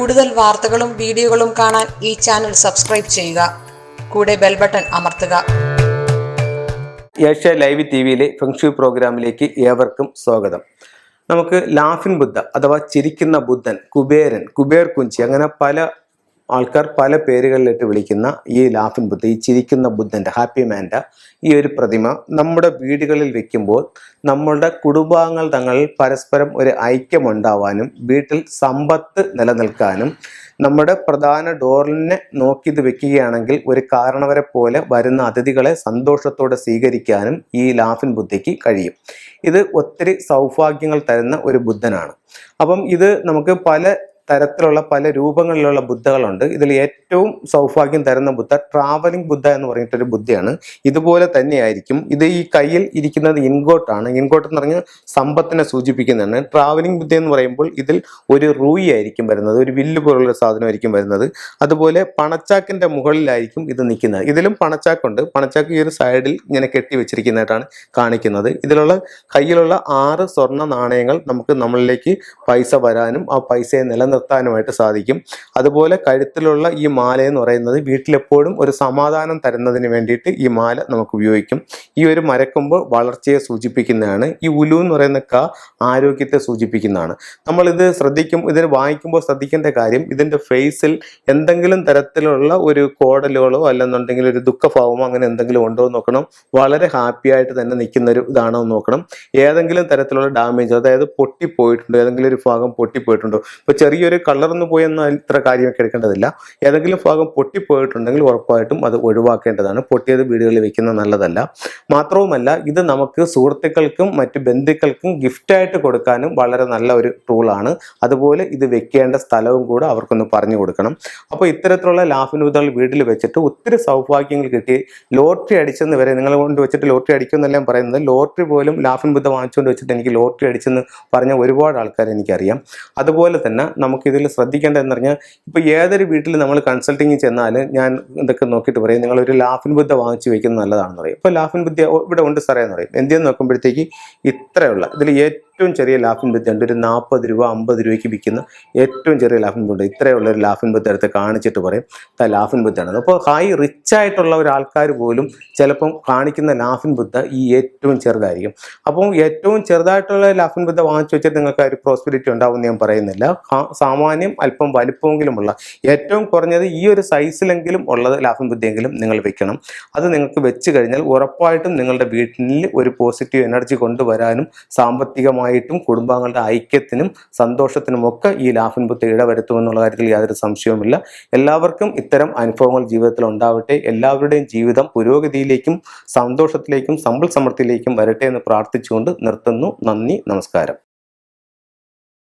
കൂടുതൽ വാർത്തകളും വീഡിയോകളും കാണാൻ ഈ ചാനൽ സബ്സ്ക്രൈബ് ചെയ്യുക. കൂടെ ബെൽ ബട്ടൺ അമർത്തുക. ഏഷ്യ ലൈവ് ടിവിയിലെ ഫെങ്ഷു പ്രോഗ്രാമിലേക്ക് ഏവർക്കും സ്വാഗതം. നമുക്ക് ലാഫിൻ ബുദ്ധ അഥവാ ചിരിക്കുന്ന ബുദ്ധൻ, കുബേരൻ, കുബേർ കുഞ്ചി, അങ്ങനെ പല ആൾക്കാർ പല പേരുകളിലിട്ട് വിളിക്കുന്ന ഈ ലാഫിൻ ബുദ്ധ, ഈ ചിരിക്കുന്ന ബുദ്ധൻ്റെ, ഹാപ്പി മാൻ്റെ ഈ ഒരു പ്രതിമ നമ്മുടെ വീടുകളിൽ വെക്കുമ്പോൾ നമ്മളുടെ കുടുംബാംഗങ്ങൾ തങ്ങളിൽ പരസ്പരം ഒരു ഐക്യമുണ്ടാവാനും വീട്ടിൽ സമ്പത്ത് നിലനിൽക്കാനും നമ്മുടെ പ്രധാന ഡോറിനെ നോക്കി ഇത് വെക്കുകയാണെങ്കിൽ ഒരു കാരണവരെ പോലെ വരുന്ന അതിഥികളെ സന്തോഷത്തോടെ സ്വീകരിക്കാനും ഈ ലാഫിൻ ബുദ്ധയ്ക്ക് കഴിയും. ഇത് ഒത്തിരി സൗഭാഗ്യങ്ങൾ തരുന്ന ഒരു ബുദ്ധനാണ്. അപ്പം ഇത് നമുക്ക് പല തരത്തിലുള്ള പല രൂപങ്ങളിലുള്ള ബുദ്ധകളുണ്ട്. ഇതിൽ ഏറ്റവും സൗഭാഗ്യം തരുന്ന ബുദ്ധ ട്രാവലിംഗ് ബുദ്ധ എന്ന് പറഞ്ഞിട്ടൊരു ബുദ്ധയാണ്. ഇതുപോലെ തന്നെയായിരിക്കും. ഇത് ഈ കയ്യിൽ ഇരിക്കുന്നത് ഇൻഗോട്ടാണ്. ഇൻഗോട്ട് എന്ന് പറഞ്ഞാൽ സമ്പത്തിനെ സൂചിപ്പിക്കുന്നതാണ്. ട്രാവലിംഗ് ബുദ്ധ എന്ന് പറയുമ്പോൾ ഇതിൽ ഒരു റൂയി ആയിരിക്കും വരുന്നത്, ഒരു വില്ല് പോലുള്ള സാധനമായിരിക്കും വരുന്നത്. അതുപോലെ പണച്ചാക്കിന്റെ മുകളിലായിരിക്കും ഇത് നിൽക്കുന്നത്. ഇതിലും പണച്ചാക്കുണ്ട്. പണച്ചാക്ക് ഈ ഒരു സൈഡിൽ ഇങ്ങനെ കെട്ടി വെച്ചിരിക്കുന്നതായിട്ടാണ് കാണിക്കുന്നത്. ഇതിലുള്ള കയ്യിലുള്ള 6 സ്വർണ്ണ നാണയങ്ങൾ നമുക്ക് നമ്മളിലേക്ക് പൈസ വരാനും ആ പൈസയെ നിർത്താനുമായിട്ട് സാധിക്കും. അതുപോലെ കഴുത്തിലുള്ള ഈ മാല എന്ന് പറയുന്നത് വീട്ടിലെപ്പോഴും ഒരു സമാധാനം തരുന്നതിന് വേണ്ടിയിട്ട് ഈ മാല നമുക്ക് ഉപയോഗിക്കും. ഈ ഒരു മരക്കുമ്പോൾ വളർച്ചയെ സൂചിപ്പിക്കുന്നതാണ്. ഈ ഉലു എന്ന് പറയുന്ന ആരോഗ്യത്തെ സൂചിപ്പിക്കുന്നതാണ്. നമ്മളിത് ഇതിന് വാങ്ങിക്കുമ്പോൾ ശ്രദ്ധിക്കേണ്ട കാര്യം, ഇതിൻ്റെ ഫേസിൽ എന്തെങ്കിലും തരത്തിലുള്ള ഒരു കോടലുകളോ അല്ലെന്നുണ്ടെങ്കിൽ ഒരു ദുഃഖഭാവമോ അങ്ങനെ എന്തെങ്കിലും ഉണ്ടോ എന്ന് നോക്കണം. വളരെ ഹാപ്പി ആയിട്ട് തന്നെ നിൽക്കുന്ന ഒരു ഇതാണോ എന്ന് നോക്കണം. ഏതെങ്കിലും തരത്തിലുള്ള ഡാമേജ്, അതായത് പൊട്ടിപ്പോയിട്ടുണ്ടോ, ഏതെങ്കിലും ഒരു ഭാഗം പൊട്ടിപ്പോയിട്ടുണ്ടോ, ഇപ്പോൾ ചെറിയൊരു കളർന്ന് പോയെന്നാൽ ഇത്ര കാര്യമൊക്കെ എടുക്കേണ്ടതില്ല. ഏതെങ്കിലും ഭാഗം പൊട്ടിപ്പോയിട്ടുണ്ടെങ്കിൽ ഉറപ്പായിട്ടും അത് ഒഴിവാക്കേണ്ടതാണ്. പൊട്ടിയത് വീടുകളിൽ വെക്കുന്നത് നല്ലതല്ല. മാത്രവുമല്ല ഇത് നമുക്ക് സുഹൃത്തുക്കൾക്കും മറ്റു ബന്ധുക്കൾക്കും ഗിഫ്റ്റായിട്ട് കൊടുക്കാനും വളരെ നല്ല ഒരു ടൂളാണ്. അതുപോലെ ഇത് വെക്കേണ്ട സ്ഥലവും കൂടെ അവർക്കൊന്ന് പറഞ്ഞു കൊടുക്കണം. അപ്പോൾ ഇത്തരത്തിലുള്ള ലാഫിൻ ബുദ്ധകൾ വീട്ടിൽ വെച്ചിട്ട് ഒത്തിരി സൗഭാഗ്യങ്ങൾ കിട്ടി. ലോട്ടറി അടിച്ചെന്ന് വരെ നിങ്ങൾ കൊണ്ട് വെച്ചിട്ട് ലോട്ടറി അടിക്കുമെന്നെല്ലാം പറയുന്നത്, ലോട്ടറി പോലും ലാഫിൻ ബുദ്ധ വാങ്ങിച്ചുകൊണ്ട് വെച്ചിട്ട് എനിക്ക് ലോട്ടറി അടിച്ചെന്ന് പറഞ്ഞ ഒരുപാട് ആൾക്കാർ എനിക്കറിയാം. അതുപോലെ തന്നെ നമുക്കിതിൽ ശ്രദ്ധിക്കേണ്ടതെന്ന് പറഞ്ഞാൽ, ഇപ്പോൾ ഏതൊരു വീട്ടിൽ നമ്മൾ കൺസൾട്ടിങ് ചെന്നാൽ ഞാൻ ഇതൊക്കെ നോക്കിയിട്ട് പറയും, നിങ്ങളൊരു ലാഫിൻ ബുദ്ധ വാങ്ങിച്ച് വയ്ക്കുന്നത് നല്ലതാണെന്ന് പറയും. ഇപ്പോൾ ലാഫിൻ ബുദ്ധ ഇവിടെ ഉണ്ട് സാറേ എന്ന് പറയും. എന്തെന്ന് നോക്കുമ്പോഴത്തേക്ക് ഇത്രയുള്ള ഇതിൽ ഏറ്റവും ചെറിയ ലാഫിൻ ബുദ്ധ ഉണ്ട്. ഒരു 40 രൂപ 50 രൂപയ്ക്ക് വിൽക്കുന്ന ഏറ്റവും ചെറിയ ലാഫിൻ ബുദ്ധ, ഇത്രയുള്ള ഒരു ലാഫിൻ ബുദ്ധ എടുത്ത് കാണിച്ചിട്ട് പറയും ലാഫിൻ ബുദ്ധയാണ്. അപ്പോൾ റിച്ച് ആയിട്ടുള്ള ഒരാൾക്കാർ പോലും ചിലപ്പം കാണിക്കുന്ന ലാഫിൻ ബുദ്ധ ഈ ഏറ്റവും ചെറുതായിരിക്കും. അപ്പം ഏറ്റവും ചെറുതായിട്ടുള്ള ലാഫിൻ ബുദ്ധ വാങ്ങിച്ചു വെച്ചിട്ട് നിങ്ങൾക്ക് ഒരു പ്രോസ്പെരിറ്റി ഉണ്ടാവുമെന്ന് ഞാൻ പറയുന്നില്ല. സാമാന്യം അല്പം വലിപ്പമെങ്കിലുമുള്ള, ഏറ്റവും കുറഞ്ഞത് ഈ ഒരു സൈസിലെങ്കിലും ഉള്ളത് ലാഫിൻ ബുദ്ധയെങ്കിലും നിങ്ങൾ വെക്കണം. അത് നിങ്ങൾക്ക് വെച്ച് കഴിഞ്ഞാൽ ഉറപ്പായിട്ടും നിങ്ങളുടെ വീട്ടിൽ ഒരു പോസിറ്റീവ് എനർജി കൊണ്ടുവരാനും സാമ്പത്തികമായിട്ടും കുടുംബാംഗങ്ങളുടെ ഐക്യത്തിനും സന്തോഷത്തിനുമൊക്കെ ഈ ലാഫിൻ ബുദ്ധ ഇടവരുത്തുമെന്നുള്ള കാര്യത്തിൽ യാതൊരു സംശയവുമില്ല. എല്ലാവർക്കും ഇത്തരം അനുഭവങ്ങൾ ജീവിതത്തിൽ ഉണ്ടാവട്ടെ. എല്ലാവരുടെയും ജീവിതം പുരോഗതിയിലേക്കും സന്തോഷത്തിലേക്കും സമ്പൽ സമൃദ്ധിയിലേക്കും വരട്ടെ എന്ന് പ്രാർത്ഥിച്ചുകൊണ്ട് നിർത്തുന്നു. നന്ദി, നമസ്കാരം.